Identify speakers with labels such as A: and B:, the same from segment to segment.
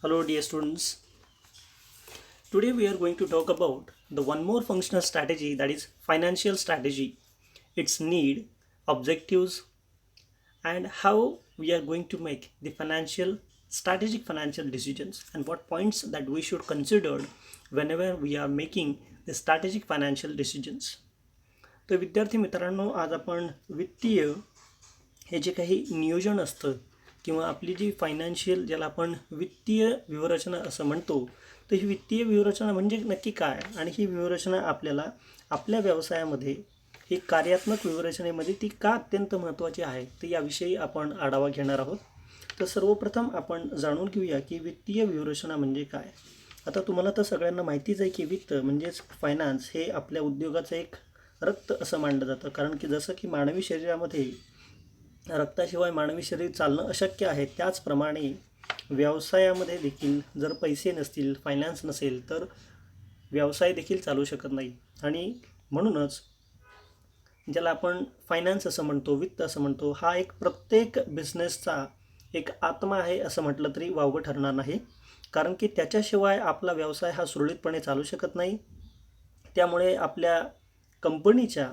A: Hello, dear students. Today we are going to talk about the one more functional strategy, that is financial strategy, its need, objectives, and how we are going to make the strategic financial decisions, and what points that we should consider whenever we are making the strategic financial decisions. तर विद्यार्थी मित्रांनो, आज आपण वित्तीय हे जे काही नियोजन असतं किंवा आपली जी फायनान्शियल, ज्याला आपण वित्तीय व्यूहरचना असं म्हणतो, तर ही वित्तीय व्यूहरचना म्हणजे नक्की काय, आणि ही व्यूहरचना आपल्याला आपल्या व्यवसायामध्ये ही कार्यात्मक व्यूहरचनेमध्ये ती का अत्यंत महत्त्वाची आहे, तर याविषयी आपण आढावा घेणार आहोत. तर सर्वप्रथम आपण जाणून घेऊया की वित्तीय व्यूहरचना म्हणजे काय. आता तुम्हाला तर सगळ्यांना माहितीच आहे की वित्त म्हणजेच फायनान्स हे आपल्या उद्योगाचं एक रक्त असं मानलं जातं. कारण की जसं की मानवी शरीरामध्ये रक्ताशिवाय मानवी शरीर चालणं अशक्य आहे, त्याचप्रमाणे व्यवसायामध्ये देखील जर पैसे नसतील, फायनान्स नसेल, तर व्यवसाय देखील चालू शकत नाही. आणि म्हणूनच ज्याला आपण फायनान्स असं म्हणतो, वित्त असं म्हणतो, हा एक प्रत्येक बिझनेसचा एक आत्मा आहे असं म्हटलं तरी वावगं ठरणार नाही. कारण की त्याच्याशिवाय आपला व्यवसाय हा सुरळीतपणे चालू शकत नाही. त्यामुळे आपल्या कंपनीच्या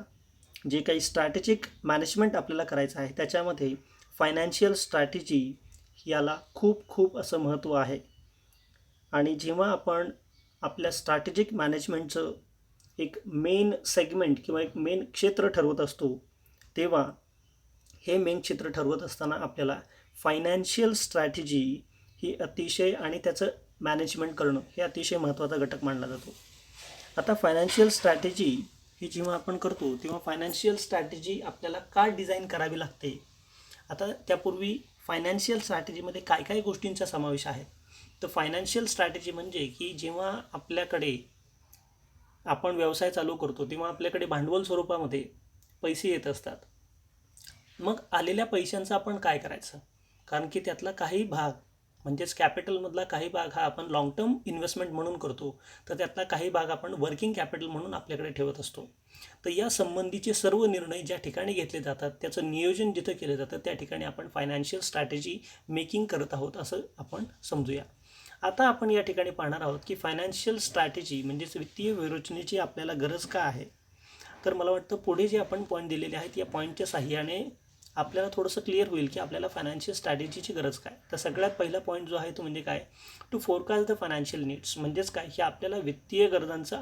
A: जे काही स्ट्रॅटेजिक मॅनेजमेंट आपल्याला करायचं आहे त्याच्यामध्ये फायनान्शियल स्ट्रॅटेजी याला खूप खूप असं महत्त्व आहे. आणि जेव्हा आपण आपल्या स्ट्रॅटेजिक मॅनेजमेंटचं एक मेन सेगमेंट किंवा एक मेन क्षेत्र ठरवत असतो, तेव्हा हे मेन क्षेत्र ठरवत असताना आपल्याला फायनान्शियल स्ट्रॅटेजी ही अतिशय आणि त्याचं मॅनेजमेंट करणं हे अतिशय महत्त्वाचा घटक मानला जातो. आता फायनान्शियल स्ट्रॅटेजी ही जेव्हा आपण करतो तेव्हा फायनान्शियल स्ट्रॅटेजी आपल्याला का डिझाईन करावी लागते. आता त्यापूर्वी फायनान्शियल स्ट्रॅटेजीमध्ये काय काय गोष्टींचा समावेश आहे. तर फायनान्शियल स्ट्रॅटेजी म्हणजे की जेव्हा आपल्याकडे आपण व्यवसाय चालू करतो तेव्हा आपल्याकडे भांडवल स्वरूपामध्ये पैसे येत असतात. मग आलेल्या पैशांचं आपण काय करायचं. कारण की त्यातला काही भाग म्हणजेच कॅपिटलमधला काही भाग हा आपण लाँग टर्म इन्व्हेस्टमेंट म्हणून करतो, तर त्यातला काही भाग आपण वर्किंग कॅपिटल म्हणून आपल्याकडे ठेवत असतो. तर या संबंधीचे सर्व निर्णय ज्या ठिकाणी घेतले जातात, त्याचं नियोजन जिथं केलं जातं त्या ठिकाणी आपण फायनान्शियल स्ट्रॅटेजी मेकिंग करत आहोत असं आपण समजूया. आता आपण या ठिकाणी पाहणार आहोत की फायनान्शियल स्ट्रॅटेजी म्हणजेच वित्तीय व्यूहरचनेची आपल्याला गरज का आहे. तर मला वाटतं पुढे जे आपण पॉईंट दिलेले आहेत या पॉईंटच्या साहाय्याने आपल्याला थोडंसं क्लिअर होईल की आपल्याला फायनान्शियल स्ट्रॅटेजीची गरज काय. तर सगळ्यात पहिला पॉईंट जो आहे तो म्हणजे काय, to forecast the financial needs. म्हणजेच काय, की आपल्याला वित्तीय गरजांचा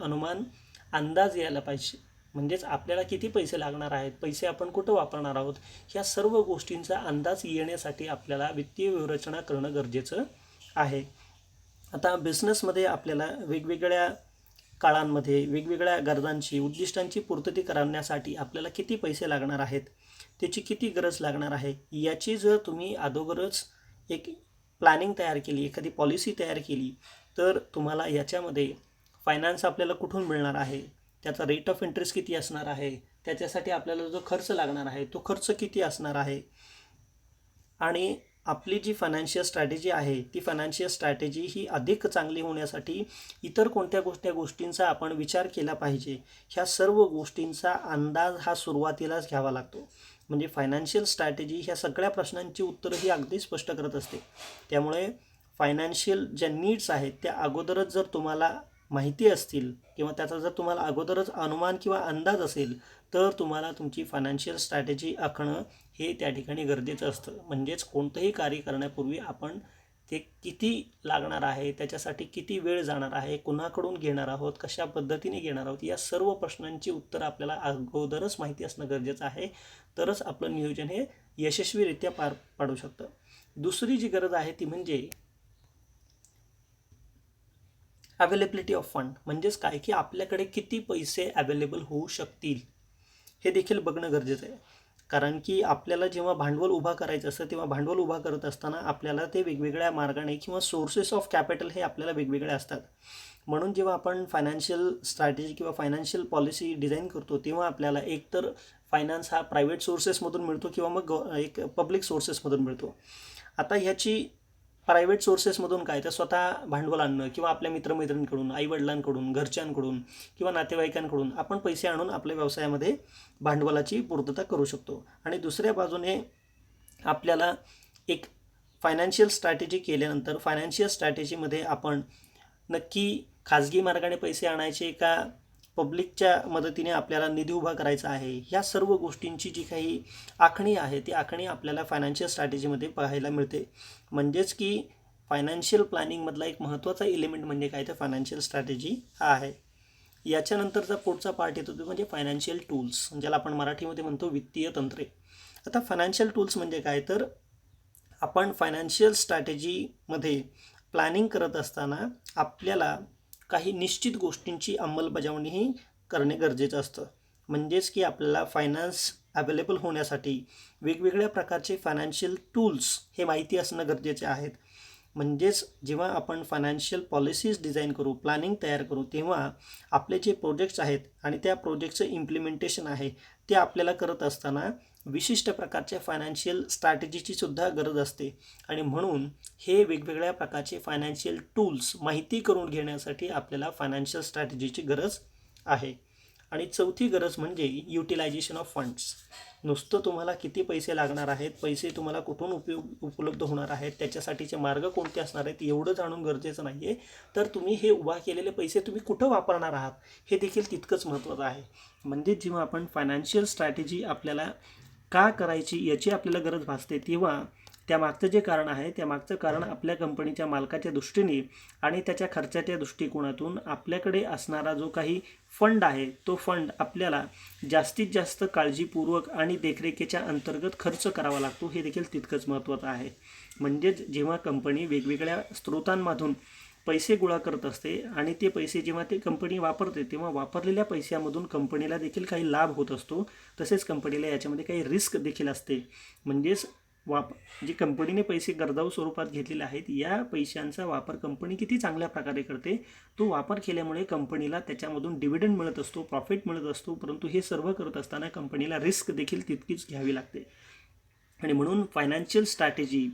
A: अंदाज यायला पाहिजे. म्हणजेच आपल्याला किती पैसे लागणार आहेत, पैसे आपण कुठं वापरणार आहोत, ह्या सर्व गोष्टींचा अंदाज येण्यासाठी आपल्याला वित्तीय व्यूहरचना करणं गरजेचं आहे. आता बिझनेसमध्ये आपल्याला वेगवेगळ्या काळांमध्ये वेगवेगळ्या गरजांची, उद्दिष्टांची पूर्तता करण्यासाठी आपल्याला किती पैसे लागणार आहेत, त्याची किती गरज लागणार आहे, याची जर तुम्ही अगोदरच एक प्लॅनिंग तयार केली, एखादी पॉलिसी तयार केली, तर तुम्हाला याच्यामध्ये फायनान्स आपल्याला कुठून मिळणार आहे, त्याचा रेट ऑफ इंटरेस्ट किती असणार आहे, त्याच्यासाठी आपल्याला जो खर्च लागणार आहे तो खर्च किती असणार आहे, आणि आपली जी फायनान्शियल स्ट्रॅटेजी आहे ती फायनान्शियल स्ट्रॅटेजी ही अधिक चांगली होण्यासाठी इतर कोणत्या गोष्टींचा आपण विचार केला पाहिजे, ह्या सर्व गोष्टींचा अंदाज हा सुरुवातीलाच घ्यावा लागतो. म्हणजे फायनान्शियल स्ट्रॅटेजी ह्या सगळ्या प्रश्नांची उत्तरं ही अगदी स्पष्ट करत असते. त्यामुळे फायनान्शियल ज्या नीड्स आहेत त्या अगोदरच जर तुम्हाला माहिती असतील किंवा त्याचा जर तुम्हाला अगोदरच अनुमान किंवा अंदाज असेल, तर तुम्हाला तुमची फायनान्शियल स्ट्रॅटेजी आखणं हे त्या ठिकाणी गरजेचं असतं. म्हणजेच कोणतंही कार्य करण्यापूर्वी आपण ते किती लागणार आहे, त्याच्यासाठी किती वेळ जाणार आहे, कुणाकडून घेणार आहोत, कशा पद्धतीने घेणार आहोत, या सर्व प्रश्नांची उत्तरं आपल्याला अगोदरच माहिती असणं गरजेचं आहे. तरच आपलं नियोजन हे यशस्वीरित्या पार पाडू शकतं. दुसरी जी गरज आहे ती म्हणजे अवेलेबिलिटी ऑफ फंड. म्हणजेच काय, की आपल्याकडे किती पैसे अवेलेबल होऊ शकतील हे देखील बघणं गरजेचं आहे. कारण की आपल्याला जेव्हा भांडवल उभा करायचं असतं तेव्हा भांडवल उभा करत असताना आपल्याला ते वेगवेगळ्या मार्गाने किंवा सोर्सेस ऑफ कॅपिटल हे आपल्याला वेगवेगळे असतात. म्हणून जेव्हा आपण फायनान्शियल स्ट्रॅटेजी किंवा फायनान्शियल पॉलिसी डिझाईन करतो तेव्हा आपल्याला एकतर फायनान्स हा प्रायव्हेट सोर्सेसमधून मिळतो किंवा मग एक पब्लिक सोर्सेसमधून मिळतो. आता ह्याची प्रायव्हेट सोर्सेसमधून काय, तर स्वतः भांडवल आणणं किंवा आपल्या मित्रमैत्रिणींकडून, आईवडिलांकडून, घरच्यांकडून किंवा नातेवाईकांकडून आपण पैसे आणून आपल्या व्यवसायामध्ये भांडवलाची पूर्तता करू शकतो. आणि दुसऱ्या बाजूने आपल्याला एक फायनान्शियल स्ट्रॅटेजी केल्यानंतर फायनान्शियल स्ट्रॅटेजीमध्ये आपण नक्की खाजगी मार्गाने पैसे आणायचे का पब्लिकच्या मदतीने आपल्याला निधी उभा करायचा आहे, ह्या सर्व गोष्टींची जी काही आखणी आहे ती आखणी आपल्याला फायनान्शियल स्ट्रॅटेजीमध्ये पाहायला मिळते. म्हणजेच की फायनान्शियल प्लॅनिंगमधला एक महत्त्वाचा एलिमेंट म्हणजे काय तर फायनान्शियल स्ट्रॅटेजी हा आहे. याच्यानंतरचा पुढचा पार्ट येतो तो म्हणजे फायनान्शियल टूल्स, ज्याला आपण मराठीमध्ये म्हणतो वित्तीय तंत्रे. आता फायनान्शियल टूल्स म्हणजे काय तर आपण फायनान्शियल स्ट्रॅटेजीमध्ये प्लॅनिंग करत असताना आपल्याला काही निश्चित गोष्टींची अंमलबजावणीही करणे गरजेचं असतं. म्हणजेच की आपल्याला फायनान्स अवेलेबल होण्यासाठी वेगवेगळ्या प्रकारचे फायनान्शियल टूल्स हे माहिती असणं गरजेचे आहेत. म्हणजेच जेव्हा आपण फायनान्शियल पॉलिसीज डिझाईन करू, प्लॅनिंग तयार करू, तेव्हा आपले जे प्रोजेक्ट्स आहेत आणि त्या प्रोजेक्टचं इम्प्लिमेंटेशन आहे ते आपल्याला करत असताना विशिष्ट प्रकारच्या फायनान्शियल स्ट्रॅटेजीची सुद्धा गरज असते. आणि म्हणून हे वेगवेगळ्या प्रकारचे फायनान्शियल टूल्स माहिती करून घेण्यासाठी आपल्याला फायनान्शियल स्ट्रॅटेजीची गरज आहे. आणि चौथी गरज म्हणजे युटिलायझेशन ऑफ फंड्स. नुसतं तुम्हाला किती पैसे लागणार आहेत, पैसे तुम्हाला कुठून उपलब्ध होणार आहेत, त्याच्यासाठीचे मार्ग कोणते असणार आहेत एवढं जाणून गरजेचं नाही आहे, तर तुम्ही हे उभा केलेले पैसे तुम्ही कुठं वापरणार आहात हे देखील तितकंच महत्त्वाचं आहे. म्हणजे जेव्हा आपण फायनान्शियल स्ट्रॅटेजी आपल्याला का करायची याची आपल्याला गरज भासते, तेव्हा त्यामागचं जे कारण आहे त्यामागचं कारण आपल्या कंपनीच्या मालकाच्या दृष्टीने आणि त्याच्या खर्चाच्या दृष्टिकोनातून आपल्याकडे असणारा जो काही फंड आहे तो फंड आपल्याला जास्तीत जास्त काळजीपूर्वक आणि देखरेखीच्या अंतर्गत खर्च करावा लागतो, हे देखील तितकंच महत्त्वाचं आहे. म्हणजेच जेव्हा कंपनी वेगवेगळ्या स्रोतांमधून पैसे गोळा करत असते आणि ते पैसे जेव्हा ते कंपनी वापरते तेव्हा वापरलेल्या पैशामधून कंपनीला देखील काही लाभ होत असतो, तसेच कंपनीला याच्यामध्ये काही रिस्क देखील असते. म्हणजेच जी कंपनीने पैसे गरजाऊ स्वरूपात घेतलेले आहेत या पैशांचा वापर कंपनी किती चांगल्या प्रकारे करते, तो वापर केल्यामुळे कंपनीला त्याच्यामधून डिव्हिडंड मिळत असतो, प्रॉफिट मिळत असतो. परंतु हे सर्व करत असताना कंपनीला रिस्क देखील तितकीच घ्यावी लागते. आणि म्हणून फायनान्शियल स्ट्रॅटेजी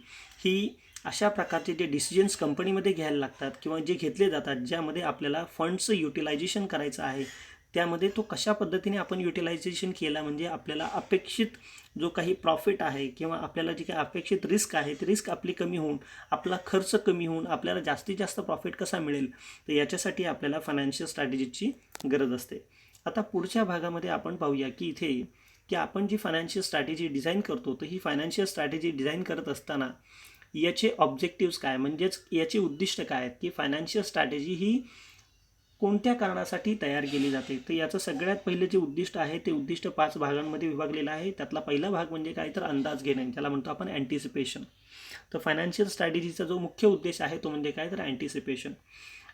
A: ही अशा प्रकारचे जे डिसिजन्स कंपनीमध्ये घ्यायला लागतात किंवा जे घेतले जातात ज्यामध्ये आपल्याला फंड्सचं युटिलायझेशन करायचं आहे, त्यामध्ये तो कशा पद्धतीने आपण युटिलायझेशन केला म्हणजे आपल्याला अपेक्षित जो काही प्रॉफिट आहे किंवा आपल्याला जी काही अपेक्षित रिस्क आहे ती रिस्क आपली कमी होऊन आपला खर्च कमी होऊन आपल्याला जास्तीत जास्त प्रॉफिट कसा मिळेल, तर याच्यासाठी आपल्याला फायनान्शियल स्ट्रॅटेजीची गरज असते. आता पुढच्या भागामध्ये आपण पाहूया की इथे की आपण जी फायनान्शियल स्ट्रॅटेजी डिझाईन करतो तर ही फायनान्शियल स्ट्रॅटेजी डिझाईन करत असताना याचे ऑब्जेक्टिव्स काय, म्हणजेच याची उद्दिष्ट काय आहेत, की फायनान्शियल स्ट्रॅटेजी ही कोणत्या कारणासाठी तयार केली जाते. तर याचं सगळ्यात पहिलं जे उद्दिष्ट आहे ते उद्दिष्ट 5 भागांमध्ये विभागलेलं आहे. त्यातला पहिला भाग म्हणजे काय तर अंदाज घेणे, ज्याला म्हणतो आपण अँटिसिपेशन. तर फायनान्शियल स्ट्रॅटेजीचा जो मुख्य उद्देश आहे तो म्हणजे काय तर अँटिसिपेशन.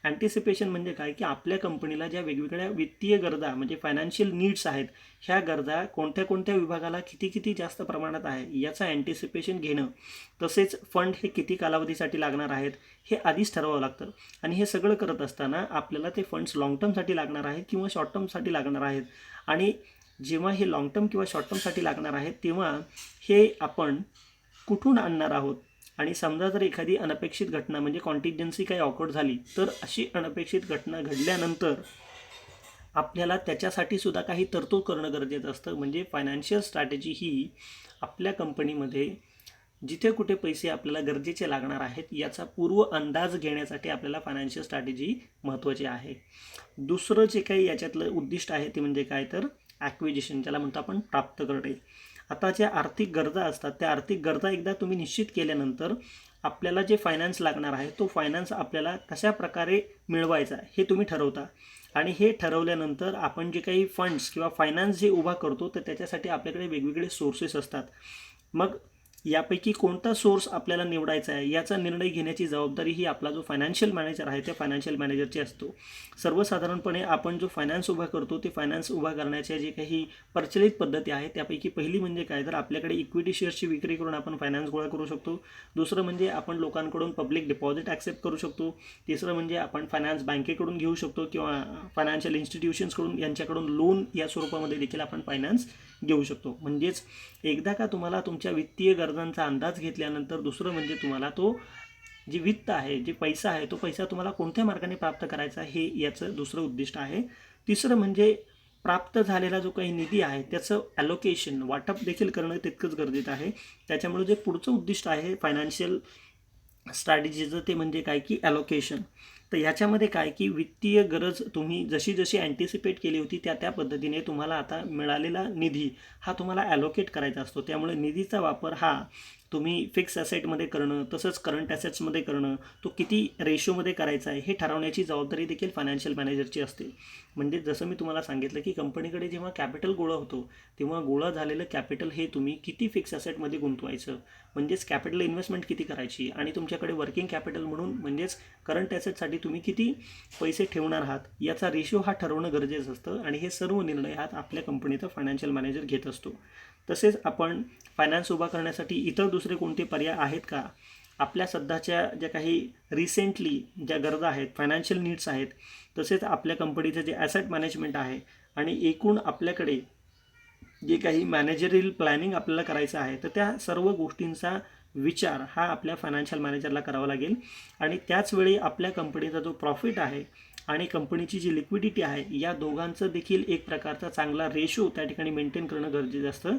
A: अँटिसिपेशन म्हणजे काय की आपल्या कंपनीला ज्या वेगवेगळ्या वित्तीय गरजा म्हणजे फायनान्शियल नीड्स आहेत, ह्या गरजा कोणत्या कोणत्या विभागाला किती किती जास्त प्रमाणात आहे याचं अँटिसिपेशन घेणं, तसेच फंड हे किती कालावधीसाठी लागणार आहेत हे आधीच ठरवावं लागतं. आणि हे सगळं करत असताना आपल्याला ते फंड्स लाँग टर्मसाठी लागणार आहेत किंवा शॉर्ट टर्मसाठी लागणार आहेत. आणि जेव्हा हे लाँग टर्म किंवा शॉर्ट टर्मसाठी लागणार आहेत तेव्हा हे आपण कुठून आणणार आहोत. आणि समजा जर एखादी अनपेक्षित घटना म्हणजे कॉन्टिजेन्सी काही ऑकवर्ड झाली, तर अशी अनपेक्षित घटना घडल्यानंतर आपल्याला त्याच्यासाठी सुद्धा काही तरतूद करणं गरजेचं असतं. म्हणजे फायनान्शियल स्ट्रॅटेजी ही आपल्या कंपनीमध्ये जिथे कुठे पैसे आपल्याला गरजेचे लागणार आहेत याचा पूर्व अंदाज घेण्यासाठी आपल्याला फायनान्शियल स्ट्रॅटेजी महत्त्वाची आहे. दुसरं जे काही याच्यातलं उद्दिष्ट आहे ते म्हणजे काय तर ॲक्विजिशन, ज्याला म्हणतो आपण प्राप्त करणे. आता ज्या आर्थिक गरजा असतात त्या आर्थिक गरजा एकदा तुम्ही निश्चित केल्यानंतर आपल्याला जे फायनान्स लागणार आहे तो फायनान्स आपल्याला कशा प्रकारे मिळवायचा हे तुम्ही ठरवता. आणि हे ठरवल्यानंतर आपण जे काही फंड्स किंवा फायनान्स जे उभा करतो तर त्याच्यासाठी आपल्याकडे वेगवेगळे सोर्सेस असतात. मग यापैकी कोणता सोर्स आपल्याला निवडायचा आहे याचा निर्णय घेण्याची जबाबदारी ही आपला जो फायनान्शियल मॅनेजर आहे त्या फायनान्शियल मॅनेजरची असतो. सर्वसाधारणपणे आपण जो फायनान्स उभा करतो ते फायनान्स उभा करण्याच्या जे काही प्रचलित पद्धती आहेत त्यापैकी पहिली म्हणजे काय तर आपल्याकडे इक्विटी शेअर्सची विक्री करून आपण फायनान्स गोळा करू शकतो. दुसरं म्हणजे आपण लोकांकडून पब्लिक डिपॉझिट ॲक्सेप्ट करू शकतो. तिसरं म्हणजे आपण फायनान्स बँकेकडून घेऊ शकतो किंवा फायनान्शियल इन्स्टिट्यूशन्सकडून यांच्याकडून लोन या स्वरूपामध्ये देखील आपण फायनान्स घेऊ शकतो. म्हणजेच एकदा का तुम्हाला तुमच्या वित्तीय गरजांचा अंदाज घेतल्यानंतर दुसरं म्हणजे तुम्हाला तो जे वित्त आहे जे पैसा आहे तो पैसा तुम्हाला कोणत्या मार्गाने प्राप्त करायचा हे याचं दुसरं उद्दिष्ट आहे. तिसरं म्हणजे प्राप्त झालेला जो काही निधी आहे त्याचं ॲलोकेशन वाटप देखील करणं तितकंच गरजेचं आहे. त्याच्यामुळे जे पुढचं उद्दिष्ट आहे फायनान्शियल स्ट्रॅटेजीचं ते म्हणजे काय की ॲलोकेशन. तर ह्याच्यामध्ये काय की वित्तीय गरज तुम्ही जशी जशी अँटिसिपेट केली होती त्या पद्धतीने तुम्हाला आता मिळालेला निधी हा तुम्हाला ॲलोकेट करायचा असतो. त्यामुळे निधीचा वापर हा तुम्ही फिक्स ॲसेटमध्ये करणं, तसंच करंट ॲसेट्समध्ये करणं, तो किती रेशोमध्ये करायचा आहे हे ठरवण्याची जबाबदारी देखील फायनान्शियल मॅनेजरची असते. म्हणजे जसं मी तुम्हाला सांगितलं की कंपनीकडे जेव्हा कॅपिटल गोळा होतो तेव्हा गोळा झालेलं कॅपिटल हे तुम्ही किती फिक्स ॲसेटमध्ये गुंतवायचं, म्हणजेच कॅपिटल इन्व्हेस्टमेंट किती करायची, आणि तुमच्याकडे वर्किंग कॅपिटल म्हणून म्हणजेच करंट ॲसेटसाठी तुम्ही किती पैसे ठेवणार आहात याचा रेशो हा ठरवणं गरजेचं असतं. आणि हे सर्व निर्णय हा आपल्या कंपनीचा फायनान्शियल मॅनेजर घेत असतो. तसेच आपण फायनान्स उभा करण्यासाठी इतर दुसरे कोणते पर्याय आहेत का, आपल्या सध्याच्या ज्या काही रिसेंटली ज्या गरजा आहेत, फायनान्शियल नीड्स आहेत, तसेच आपल्या कंपनीचं जे ॲसेट मॅनेजमेंट आहे आणि एकूण आपल्याकडे जे काही मॅनेजरियल प्लॅनिंग आपल्याला करायचं आहे, तर त्या सर्व गोष्टींचा विचार हा आपल्या फायनान्शियल मॅनेजरला करावा लागेल. आणि त्याचवेळी आपल्या कंपनीचा जो प्रॉफिट आहे आणि कंपनीची जी लिक्विडिटी आहे या दोघांचं देखील एक प्रकारचा चांगला रेशो त्या ठिकाणी मेंटेन करणं गरजेचं असतं.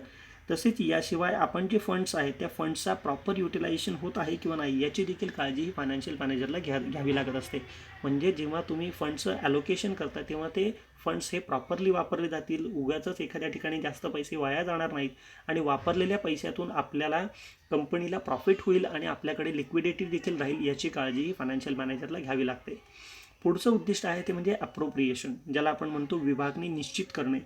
A: तसेच याशिवाय आपण जे फंड्स आहेत त्या फंड्सचा प्रॉपर युटिलायझेशन होत आहे किंवा नाही याची देखील काळजी ही फायनान्शियल मॅनेजरला घ्यावी लागत असते. म्हणजे जेव्हा तुम्ही फंड्सचं ॲलोकेशन करता तेव्हा ते फंड्स हे प्रॉपरली वापरले जातील, उगाचच एखाद्या ठिकाणी जास्त पैसे वाया जाणार नाहीत आणि वापरलेल्या पैशातून आपल्याला कंपनीला प्रॉफिट होईल आणि आपल्याकडे लिक्विडिटी देखील राहील याची काळजी ही फायनान्शियल मॅनेजरला घ्यावी लागते. पुढचं उद्दिष्ट आहे ते म्हणजे अप्रोप्रिएशन, ज्याला आपण म्हणतो विभागणी निश्चित करणे.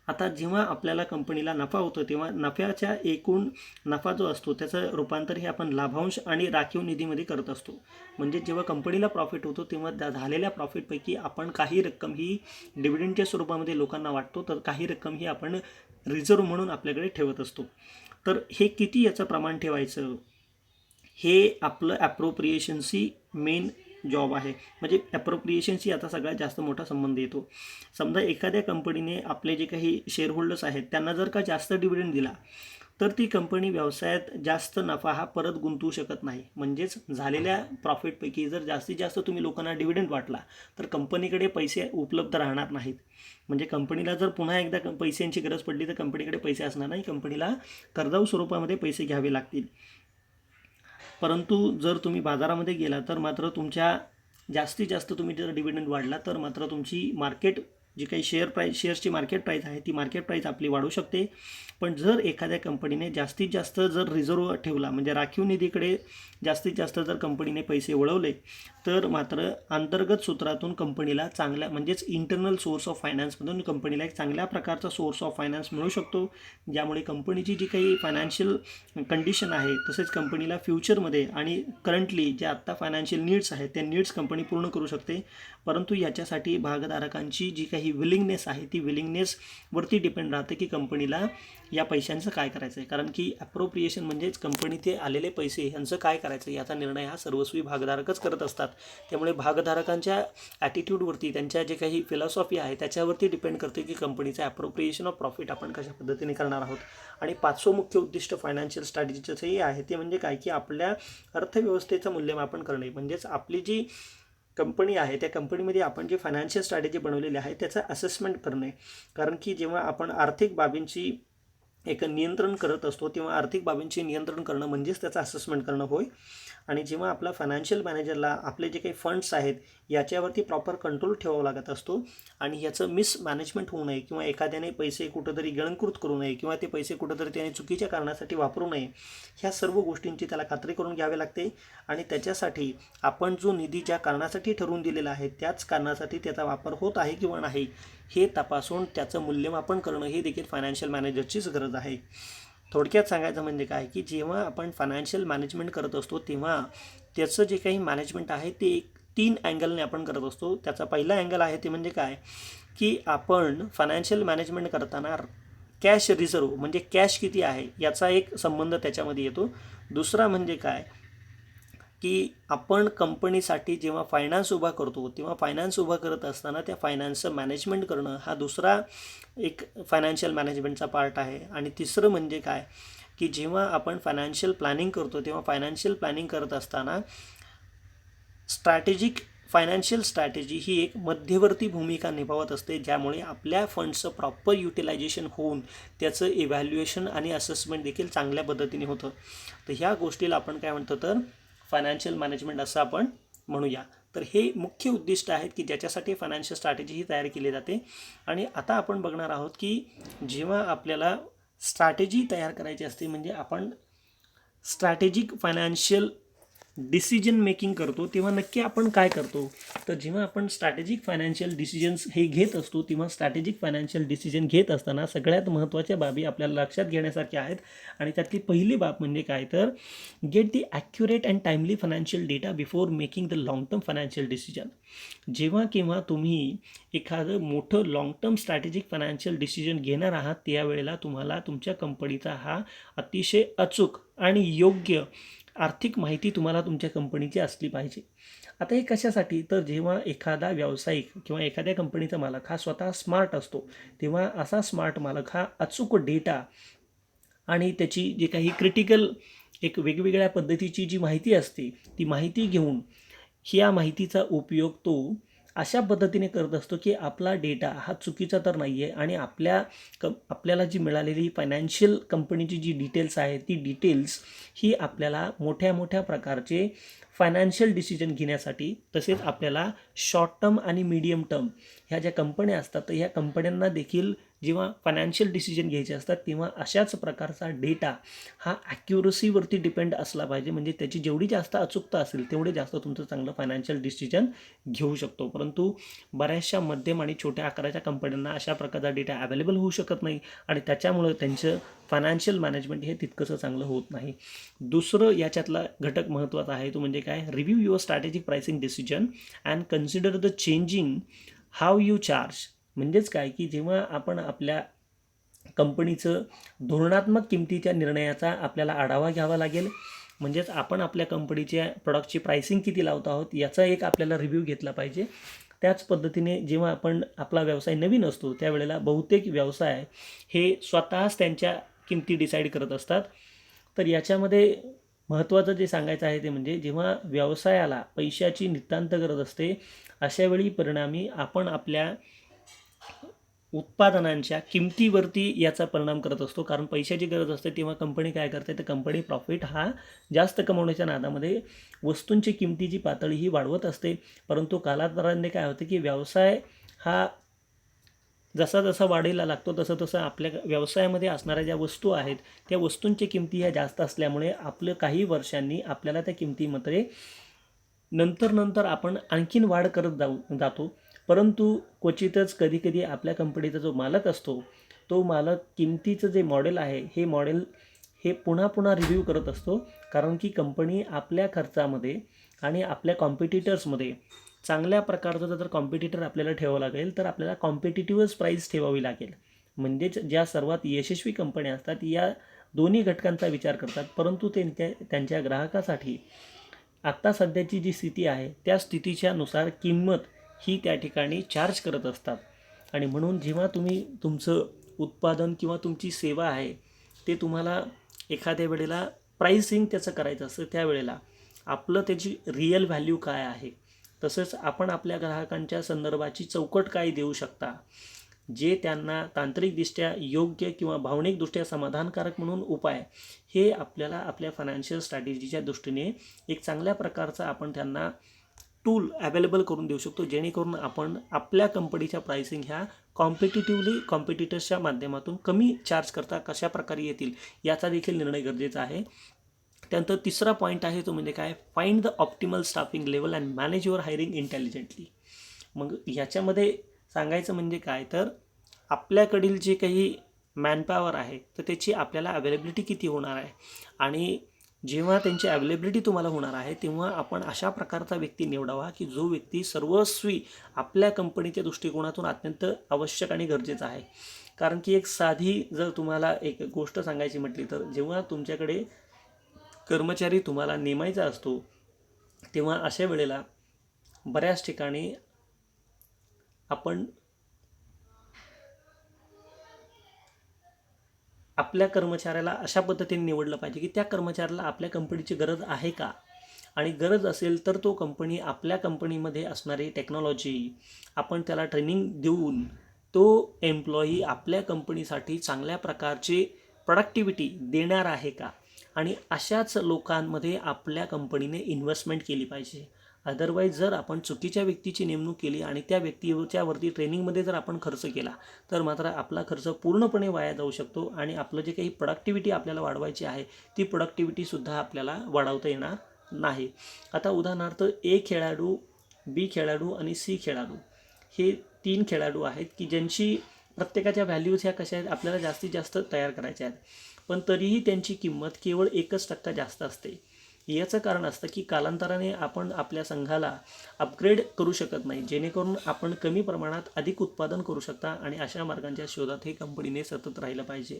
A: आता जेव्हा आपल्याला कंपनीला नफा होतो तेव्हा नफ्याच्या एकूण नफा जो असतो त्याचं रूपांतर हे आपण लाभांश आणि राखीव निधीमध्ये करत असतो. म्हणजे जेव्हा कंपनीला प्रॉफिट होतो तेव्हा झालेल्या प्रॉफिटपैकी आपण काही रक्कम ही डिव्हिडंडच्या स्वरूपामध्ये लोकांना वाटतो, तर काही रक्कम ही आपण रिझर्व्ह म्हणून आपल्याकडे ठेवत असतो. तर हे किती याचं प्रमाण ठेवायचं हे आपलं ॲप्रोप्रिएशनशी मेन जॉब आहे. म्हणजे ॲप्रोप्रिएशनशी आता सगळ्यात जास्त मोठा संबंध येतो. समजा एखाद्या कंपनीने आपले जे काही शेअरहोल्डर्स आहेत त्यांना जर का जास्त डिव्हिडंड दिला तर ती कंपनी व्यवसायात जास्त नफा हा परत गुंतवू शकत नाही. म्हणजेच झालेल्या प्रॉफिटपैकी जर जास्तीत जास्त तुम्ही लोकांना डिव्हिडंड वाटला तर कंपनीकडे पैसे उपलब्ध राहणार नाहीत. म्हणजे कंपनीला जर पुन्हा एकदा पैशांची गरज पडली तर कंपनीकडे पैसे असणार नाही, कंपनीला कर्जाऊ स्वरूपामध्ये पैसे घ्यावे लागतील. परंतु जर तुम्ही बाजारामध्ये गेला तर मात्र तुमच्या जास्तीत जास्त तुम्ही जर डिव्हिडंड वाढला तर मात्र तुमची मार्केट जी काही शेअर्सची मार्केट प्राईस आहे ती मार्केट प्राईस आपली वाढू शकते. पण जर एखाद्या कंपनीने जास्तीत जास्त जर रिझर्व्ह ठेवला म्हणजे राखीव निधीकडे जास्तीत जास्त जर कंपनीने पैसे वळवले तर मात्र अंतर्गत सूत्रातून कंपनीला चांगल्या म्हणजेच इंटरनल सोर्स ऑफ फायनान्समधून कंपनीला एक चांगल्या प्रकारचा सोर्स ऑफ फायनान्स मिळू शकतो, ज्यामुळे कंपनीची जी काही फायनान्शियल कंडिशन आहे तसेच कंपनीला फ्युचरमध्ये आणि करंटली जे आत्ता फायनान्शियल नीड्स आहेत त्या नीड्स कंपनी पूर्ण करू शकते. परंतु याच्यासाठी भागधारकांची जी काही विलिंगनेस आहे ती विलिंगनेसवरती डिपेंड राहते की कंपनीला या पैशांचं काय करायचं आहे. कारण की ॲप्रोप्रिएशन म्हणजेच कंपनीचे आलेले पैसे यांचं काय करायचं याचा निर्णय हा सर्वस्वी भागधारकच करत असतात. त्यामुळे भागधारकांच्या ॲटिट्यूडवरती त्यांच्या जे काही फिलॉसॉफी आहे त्याच्यावरती डिपेंड करते की कंपनीचं ॲप्रोप्रिएशन ऑफ प्रॉफिट आपण कशा पद्धतीने करणार आहोत. आणि पाचवं मुख्य उद्दिष्ट फायनान्शियल स्ट्रॅटेजीचं हे आहे ते म्हणजे काय की आपल्या अर्थव्यवस्थेचं मूल्यमापन करणे. म्हणजेच आपली जी कंपनी आहे त्या कंपनीमध्ये आपण जे फायनान्शियल स्ट्रॅटेजी बनवलेली आहे त्याचं असेसमेंट करणे. कारण की जेव्हा आपण आर्थिक बाबींची एक नियंत्रण करत असतो तेव्हा आर्थिक बाबींचे नियंत्रण करणं म्हणजेच त्याचं असेसमेंट करणं होय. आणि जेव्हा आपला फायनान्शियल मॅनेजरला आपले जे काही फंड्स आहेत याच्यावरती प्रॉपर कंट्रोल ठेवावा लागत असतो आणि याचं मिसमॅनेजमेंट होऊ नये किंवा एखाद्याने पैसे कुठंतरी गिळंकृत करू नये किंवा ते पैसे कुठंतरी त्याने चुकीच्या कारणासाठी वापरू नये, ह्या सर्व गोष्टींची त्याला खात्री करून घ्यावी लागते. आणि त्याच्यासाठी आपण जो निधी ज्या कारणासाठी ठरवून दिलेला आहे त्याच कारणासाठी त्याचा वापर होत आहे किंवा नाही हे तपासून त्याचं मूल्यमापन करणं ही देखील फायनान्शियल मॅनेजरचीच गरज आहे. थोडक्यात सांगायचं म्हणजे काय की जेव्हा आपण फायनान्शियल मॅनेजमेंट करत असतो तेव्हा त्याचं जे काही मॅनेजमेंट आहे ते 3 अँगलने आपण करत असतो. त्याचा पहिला अँगल आहे ते म्हणजे काय की आपण फायनान्शियल मॅनेजमेंट करताना कॅश रिझर्व्ह म्हणजे कॅश किती आहे याचा एक संबंध त्याच्यामध्ये येतो. दुसरा म्हणजे काय की आपण कंपनीसाठी जेव्हा फायनान्स उभा करतो तेव्हा फायनान्स उभा करत असताना त्या फायनान्सचं मॅनेजमेंट करणं हा दुसरा एक फायनान्शियल मॅनेजमेंटचा पार्ट आहे. आणि तिसरं म्हणजे काय की जेव्हा आपण फायनान्शियल प्लॅनिंग करतो तेव्हा फायनान्शियल प्लॅनिंग करत असताना फायनान्शियल स्ट्रॅटेजी ही एक मध्यवर्ती भूमिका निभावत असते, ज्यामुळे आपल्या फंड्सचं प्रॉपर युटिलायझेशन होऊन त्याचं इव्हॅल्युएशन आणि असेसमेंट देखील चांगल्या पद्धतीने होतं. तर ह्या गोष्टीला आपण काय म्हणतो तर फायनान्शियल मॅनेजमेंट असं आपण म्हणूया. तर हे मुख्य उद्दिष्ट आहेत की ज्याच्यासाठी फायनान्शियल स्ट्रॅटेजी ही तयार केली जाते. आणि आता आपण बघणार आहोत की जेव्हा आपल्याला स्ट्रॅटेजी तयार करायची असते म्हणजे आपण स्ट्रॅटेजिक फायनान्शियल डिसिजन मेकिंग करतो तेव्हा नक्की आपण काय करतो. तर जेव्हा आपण स्ट्रॅटेजिक फायनान्शियल डिसिजन्स हे घेत असतो तेव्हा स्ट्रॅटेजिक फायनान्शियल डिसिजन घेत असताना सगळ्यात महत्त्वाच्या बाबी आपल्याला लक्षात घेण्यासारख्या आहेत. आणि त्यातली पहिली बाब म्हणजे काय तर get the accurate and timely financial data before making the long term financial decision. जेव्हा केव्हा तुम्ही एखादं मोठं long term strategic financial decision घेणार आहात त्यावेळेला तुम्हाला तुमच्या कंपनीचा हा अतिशय अचूक आणि योग्य आर्थिक माहिती तुम्हाला तुमच्या कंपनीची असली पाहिजे. आता हे कशासाठी तर जेव्हा एखादा व्यावसायिक किंवा एखाद्या कंपनीचा मालक हा स्वतः स्मार्ट असतो तेव्हा असा स्मार्ट मालक हा अचूक डेटा आणि त्याची जी काही क्रिटिकल एक वेगवेगळ्या पद्धतीची जी माहिती असते ती माहिती घेऊन ह्या माहितीचा उपयोग तो अशा पद्धतीने करत असतो की आपला डेटा हा चुकीचा तर नाही आहे आणि आपल्याला जी मिळालेली फायनान्शियल कंपनीची जी डिटेल्स आहे ती डिटेल्स ही आपल्याला मोठ्या मोठ्या प्रकारचे फायनान्शियल डिसिजन घेण्यासाठी तसेच आपल्याला शॉर्ट टर्म आणि मीडियम टर्म ह्या ज्या कंपन्या असतात तर ह्या कंपन्यांना देखील जेव्हा फायनान्शियल डिसिजन घ्यायचे असतात तेव्हा अशाच प्रकारचा डेटा हा ॲक्युरसीवरती डिपेंड असला पाहिजे. म्हणजे त्याची जेवढी जास्त अचूकता असेल तेवढे जास्त तुमचं चांगलं फायनान्शियल डिसिजन घेऊ शकतो. परंतु बऱ्याचशा मध्यम आणि छोट्या आकाराच्या कंपन्यांना अशा प्रकारचा डेटा अवेलेबल होऊ शकत नाही आणि त्याच्यामुळं त्यांचं फायनान्शियल मॅनेजमेंट हे तितकंसं चांगलं होत नाही. दुसरं याच्यातला घटक महत्त्वाचा आहे तो म्हणजे काय review your strategic pricing decision and consider the changing how you charge. म्हणजेच काय की जेव्हा आपण आपल्या कंपनीचं धोरणात्मक किमतीच्या निर्णयाचा आपल्याला आढावा घ्यावा लागेल. म्हणजेच आपण आपल्या कंपनीच्या प्रॉडक्टची प्राइसिंग किती लावत आहोत याचा एक आपल्याला रिव्ह्यू घेतला पाहिजे. त्याच पद्धतीने जेव्हा आपण आपला व्यवसाय नवीन असतो त्यावेळेला बहुतेक व्यवसाय हे स्वतःच त्यांच्या किमती डिसाईड करत असतात. तर याच्यामध्ये महत्त्वाचं जे सांगायचं आहे ते म्हणजे जेव्हा व्यवसायाला पैशाची नितांत गरज असते अशावेळी परिणामी आपण आपल्या उत्पादनांच्या किमतीवरती याचा परिणाम करत असतो. कारण पैशाची गरज असते तेव्हा कंपनी काय करते तर कंपनी प्रॉफिट हा जास्त कमवण्याच्या नादामध्ये वस्तूंची किमतीची पातळी ही वाढवत असते. परंतु कालांतराने काय होतं की व्यवसाय हा जसा जसा वाढीला लागतो तसं तसं आपल्या व्यवसायामध्ये असणाऱ्या ज्या वस्तू आहेत त्या वस्तूंच्या किमती ह्या जास्त असल्यामुळे आपलं काही वर्षांनी आपल्याला त्या किमतीमध्ये नंतर आपण आणखीन वाढ करत जातो. परंतु क्वचितच कधीकधी आपल्या कंपनीचा जो मालक असतो तो मालक किमतीचं जे मॉडेल आहे हे मॉडेल हे पुन्हा पुन्हा रिव्ह्यू करत असतो. कारण की कंपनी आपल्या खर्चामध्ये आणि आपल्या कॉम्पिटिटर्समध्ये चांगल्या प्रकारचं जर कॉम्पिटिटर आपल्याला ठेवावं लागेल तर आपल्याला कॉम्पिटिटिव्हच प्राईस ठेवावी लागेल. म्हणजेच ज्या सर्वात यशस्वी कंपन्या असतात या दोन्ही घटकांचा विचार करतात. परंतु त्यांच्या ग्राहकासाठी आत्ता सध्याची जी स्थिती आहे त्या स्थितीच्या नुसार किंमत ही त्या ठिकाणी चार्ज करत असतात. आणि म्हणून जेव्हा तुम्ही तुमचं उत्पादन किंवा तुमची सेवा आहे ते तुम्हाला एखाद्या वेळेला प्राइसिंग त्याचं करायचं असतं त्यावेळेला आपलं त्याची रिअल व्हॅल्यू काय आहे तसंच आपण आपल्या ग्राहकांच्या संदर्भाची चौकट काय देऊ शकता जे त्यांना तांत्रिकदृष्ट्या योग्य किंवा भावनिकदृष्ट्या समाधानकारक म्हणून उपाय हे आपल्याला आपल्या फायनान्शियल स्ट्रॅटेजीच्या दृष्टीने एक चांगल्या प्रकारचा आपण त्यांना टूल अवेलेबल करून देऊ शकतो जेणेकरून आपण आपल्या कंपनीच्या प्राइसिंग ह्या कॉम्पिटिटर्सच्या माध्यमातून कमी चार्ज करता कशा प्रकारे येतील याचा देखील निर्णय गरजेचा आहे. त्यानंतर तिसरा पॉईंट आहे तो म्हणजे काय find the optimal staffing level and manage your hiring intelligently. मग ह्याच्यामध्ये सांगायचं म्हणजे काय तर आपल्याकडील जे काही मॅनपॉवर आहे तर त्याची आपल्याला अवेलेबिलिटी किती होणार आहे आणि जेव्हा त्यांची अवेलेबिलिटी तुम्हाला होणार आहे तेव्हा आपण अशा प्रकारचा व्यक्ती निवडावा की जो व्यक्ती सर्वस्वी आपल्या कंपनीच्या दृष्टिकोनातून अत्यंत आवश्यक आणि गरजेचा आहे. कारण की एक साधी जर तुम्हाला एक गोष्ट सांगायची म्हटली तर जेव्हा तुमच्याकडे कर्मचारी तुम्हाला नेमायचा असतो तेव्हा अशा वेळेला बऱ्याच ठिकाणी आपण आपल्या कर्मचाऱ्याला अशा पद्धतीने निवडलं पाहिजे की त्या कर्मचाऱ्याला आपल्या कंपनीची गरज आहे का आणि गरज असेल तर तो कंपनी आपल्या कंपनीमध्ये असणारी टेक्नॉलॉजी आपण त्याला ट्रेनिंग देऊन तो एम्प्लॉई आपल्या कंपनीसाठी चांगल्या प्रकारचे प्रोडक्टिव्हिटी देणार आहे का. आणि अशाच लोकांमध्ये आपल्या कंपनीने इन्व्हेस्टमेंट केली पाहिजे. अदरवाईज जर आपण चुकीच्या व्यक्तीची नेमणूक केली आणि त्या व्यक्तीच्यावरती ट्रेनिंगमध्ये जर आपण खर्च केला तर मात्र आपला खर्च पूर्णपणे वाया जाऊ शकतो आणि आपलं जे काही प्रोडक्टिव्हिटी आपल्याला वाढवायची आहे ती प्रोडक्टिव्हिटीसुद्धा आपल्याला वाढवता येणार नाही. आता उदाहरणार्थ ए खेळाडू, बी खेळाडू आणि सी खेळाडू हे 3 खेळाडू आहेत की ज्यांची प्रत्येकाच्या व्हॅल्यूज ह्या कशा आहेत, आपल्याला जास्तीत जास्त तयार करायच्या आहेत, पण तरीही त्यांची किंमत केवळ 1% जास्त असते. याचं कारण असतं की कालांतराने आपण आपल्या संघाला अपग्रेड करू शकत नाही, जेणेकरून आपण कमी प्रमाणात अधिक उत्पादन करू शकता आणि अशा मार्गांच्या शोधात हे कंपनीने सतत राहिलं पाहिजे.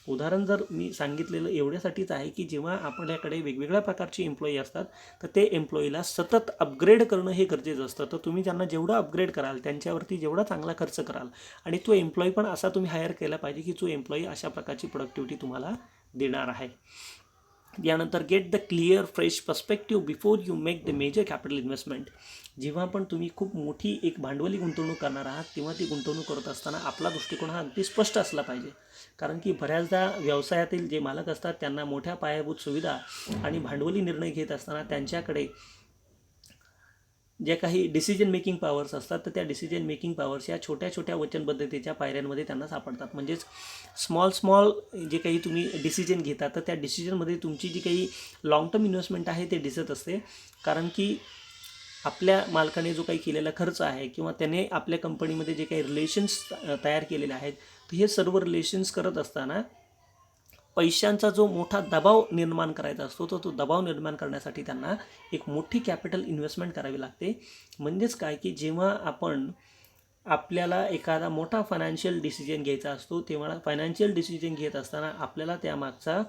A: उदाहरण जर मी सांगितलेलं एवढ्यासाठीच आहे की जेव्हा आपल्याकडे वेगवेगळ्या प्रकारचे एम्प्लॉई असतात तर ते एम्प्लॉईला सतत अपग्रेड करणं हे गरजेचं असतं. तर तुम्ही त्यांना जेवढं अपग्रेड कराल, त्यांच्यावरती जेवढा चांगला खर्च कराल आणि तो एम्प्लॉई पण असा तुम्ही हायर केला पाहिजे की जो एम्प्लॉई अशा प्रकारची प्रोडक्टिव्हिटी तुम्हाला देणार आहे. यानंतर get the clear fresh perspective before you make the major capital investment. जेव्हा पण तुम्ही खूप मोठी एक भांडवली गुंतवणूक करणार आहात तेव्हा ती गुंतवणूक करत असताना आपला दृष्टिकोन हा अगदी स्पष्ट असला पाहिजे. कारण की बऱ्याचदा व्यवसायातील जे मालक असतात त्यांना मोठ्या पायाभूत सुविधा आणि भांडवली निर्णय घेत असताना त्यांच्याकडे जे काही डिसिजन मेकिंग पॉवर्स असतात तर त्या डिसिजन मेकिंग पॉवर्स या छोट्या छोट्या वचनबद्धतेच्या पायऱ्यांमध्ये त्यांना सापडतात. म्हणजेच स्मॉल जे काही तुम्ही डिसिजन घेता तर त्या डिसिजनमध्ये तुमची जी काही लाँग टर्म इन्व्हेस्टमेंट आहे ते दिसत असते. कारण की आपल्या मालकाने जो काही केलेला खर्च आहे किंवा त्याने आपल्या कंपनीमध्ये जे काही रिलेशन्स तयार केलेले आहेत तर हे सर्व रिलेशन्स करत असताना पैशांचा जो मोठा दबाव निर्माण करायचा असतो तो दबाव निर्माण करण्यासाठी त्यांना एक मोठी कॅपिटल इन्व्हेस्टमेंट करावी लागते. म्हणजेच काय की जेव्हा आपण आपल्याला एखादा मोठा फायनान्शियल डिसिजन घ्यायचा असतो तेव्हा फायनान्शियल डिसिजन घेत असताना आपल्याला त्यामागचा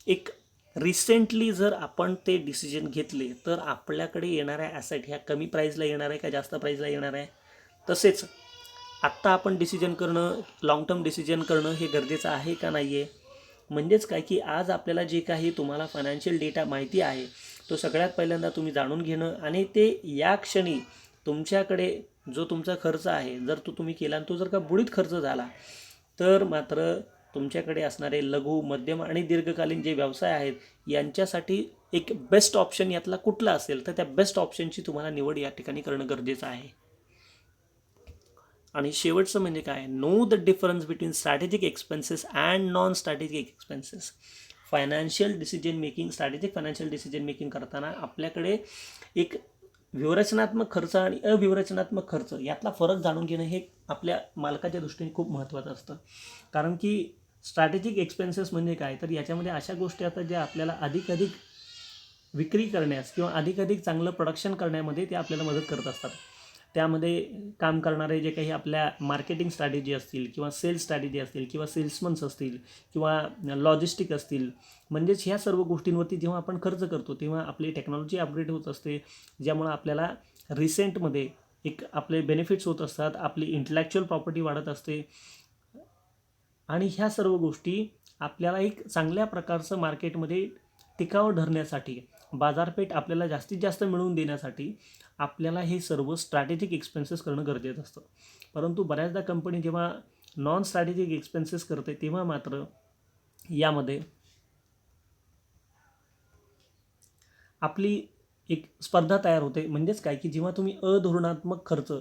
A: एक रिसेंटली जर आपण ते डिसिजन घेतले तर आपल्याकडे येणाऱ्या ॲसेट ह्या कमी प्राईजला येणार आहे का जास्त प्राईजला येणार आहे, तसेच आत्ता आपण डिसिजन करणं, लाँग टर्म डिसिजन करणं हे गरजेचं आहे का नाही आहे. म्हणजेच काय की आज आपल्याला जे काही तुम्हाला फायनान्शियल डेटा माहिती आहे तो सगळ्यात पहिल्यांदा तुम्ही जाणून घेणं आणि ते या क्षणी तुमच्याकडे जो तुमचा खर्च आहे जर तो तुम्ही केला आणि तो जर का बुडीत खर्च झाला तर मात्र तुमच्याकडे असणारे लघु, मध्यम आणि दीर्घकालीन जे व्यवसाय आहेत यांच्यासाठी एक बेस्ट ऑप्शन यातला कुठला असेल तर त्या बेस्ट ऑप्शनची तुम्हाला निवड या ठिकाणी करणं गरजेचं आहे. आणि शेवटचं म्हणजे काय, know the difference between strategic expenses and non strategic expenses. Financial decision making, strategic financial decision making करताना आपल्याकडे एक व्यूहरचनात्मक खर्च आणि अव्यूहरचनात्मक खर्च यातला फरक जाणून घेणं हे आपल्या मालकाच्या दृष्टीने खूप महत्त्वाचं असतं. कारण की स्ट्रॅटेजिक एक्सपेन्सेस म्हणजे काय तर याच्यामध्ये अशा गोष्टी असतात ज्या आपल्याला अधिक विक्री करण्यास किंवा अधिक चांगलं प्रोडक्शन करण्यामध्ये ते आपल्याला मदत करत असतात. त्यामध्ये काम करणारे जे काही आपल्या मार्केटिंग स्ट्रॅटेजी असतील किंवा सेल्स स्ट्रॅटेजी असतील किंवा सेल्समन्स असतील किंवा लॉजिस्टिक असतील, म्हणजेच ह्या सर्व गोष्टींवरती जेव्हा आपण खर्च करतो तेव्हा आपली टेक्नॉलॉजी अपग्रेड होत असते, ज्यामुळं आपल्याला रिसेंटमध्ये एक आपले बेनिफिट्स होत असतात, आपली इंटलेक्च्युअल प्रॉपर्टी वाढत असते आणि ह्या सर्व गोष्टी आपल्याला एक चांगल्या प्रकारचं मार्केटमध्ये टिकाव धरण्यासाठी, बाजारपेठ आपल्याला जास्तीत जास्त मिळवून देण्यासाठी आपल्याला हे सर्व स्ट्रॅटेजिक एक्सपेन्सेस करणं गरजेचं असतं. परंतु बऱ्याचदा कंपनी जेव्हा नॉन स्ट्रॅटेजिक एक्सपेन्सेस करते तेव्हा मात्र यामध्ये आपली एक स्पर्धा तयार होते. म्हणजेच काय की जेव्हा तुम्ही अधोरणात्मक खर्च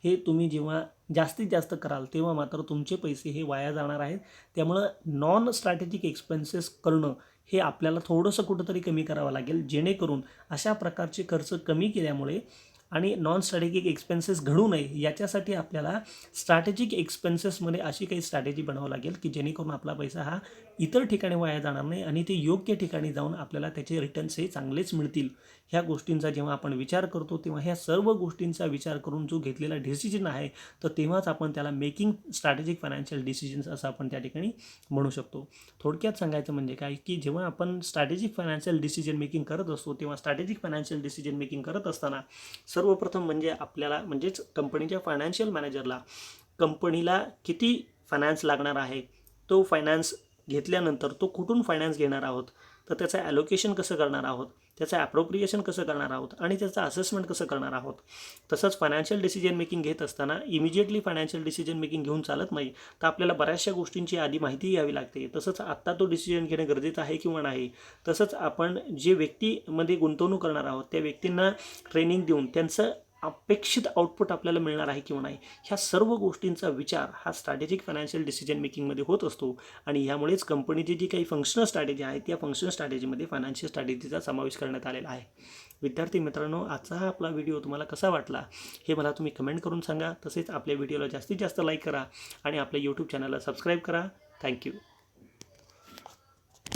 A: हे तुम्ही जेव्हा जास्तीत जास्त कराल तेव्हा मात्र तुमचे पैसे हे वाया जाणार आहेत. त्यामुळं नॉन स्ट्रॅटेजिक एक्सपेन्सेस करणं हे आपल्याला थोडंसं कुठंतरी कमी करावं लागेल, जेणेकरून अशा प्रकारचे खर्च कमी केल्यामुळे आणि नॉन स्ट्रॅटेजिक एक्सपेन्सेस घडू नये याच्यासाठी आपल्याला स्ट्रॅटेजिक एक्सपेन्सेसमध्ये अशी काही स्ट्रॅटेजी बनावं लागेल की जेणेकरून आपला पैसा हा इतर ठिकाणी वाया जाणार नाही आणि ते योग्य ठिकाणी जाऊन आपल्याला त्याचे रिटर्न्स हे चांगलेच मिळतील. ह्या गोष्टींचा जेव्हा आपण विचार करतो तेव्हा ह्या सर्व गोष्टींचा विचार करून जो घेतलेला डिसिजन आहे तर तेव्हाच आपण त्याला मेकिंग स्ट्रॅटेजिक फायनान्शियल डिसिजन्स असं आपण त्या ठिकाणी म्हणू शकतो. थोडक्यात सांगायचं म्हणजे काय की जेव्हा आपण स्ट्रॅटेजिक फायनान्शियल डिसिजन मेकिंग करत असतो तेव्हा स्ट्रॅटेजिक फायनान्शियल डिसिजन मेकिंग करत असताना सर्वप्रथम म्हणजे आपल्याला म्हणजेच कंपनीच्या फायनान्शियल मॅनेजरला कंपनीला किती फायनान्स लागणार आहे, तो फायनान्स घेतल्यानंतर तो कुठून फायनान्स घेणार आहोत, तर त्याचं ॲलोकेशन कसं करणार आहोत, त्याचं ॲप्रोप्रिएशन कसं करणार आहोत आणि त्याचं असेसमेंट कसं करणार आहोत. तसंच फायनान्शियल डिसिजन मेकिंग घेत असताना इमिजिएटली फायनान्शियल डिसिजन मेकिंग घेऊन चालत नाही, तर आपल्याला बऱ्याचशा गोष्टींची आधी माहिती घ्यावी लागते. तसंच आत्ता तो डिसिजन घेणं गरजेचं आहे किंवा नाही. तसंच आपण जे व्यक्तीमध्ये गुंतवणूक करणार आहोत त्या व्यक्तींना ट्रेनिंग देऊन त्यांचं अपेक्षित आउटपुट आपल्याला मिळणार आहे किंवा नाही, ह्या सर्व गोष्टींचा विचार हा स्ट्रॅटेजिक फायनान्शियल डिसिजन मेकिंगमध्ये होत असतो. आणि ह्यामुळेच कंपनीची जी काही फंक्शनल स्ट्रॅटेजी आहे त्या फंक्शनल स्ट्रॅटेजीमध्ये फायनान्शियल स्ट्रॅटेजीचा समावेश करण्यात आलेला आहे. विद्यार्थी मित्रांनो, आजचा हा आपला व्हिडिओ तुम्हाला कसा वाटला हे मला तुम्ही कमेंट करून सांगा. तसेच आपल्या व्हिडिओला जास्तीत जास्त लाईक करा आणि आपल्या यूट्यूब चॅनलला सबस्क्राईब करा. थँक्यू.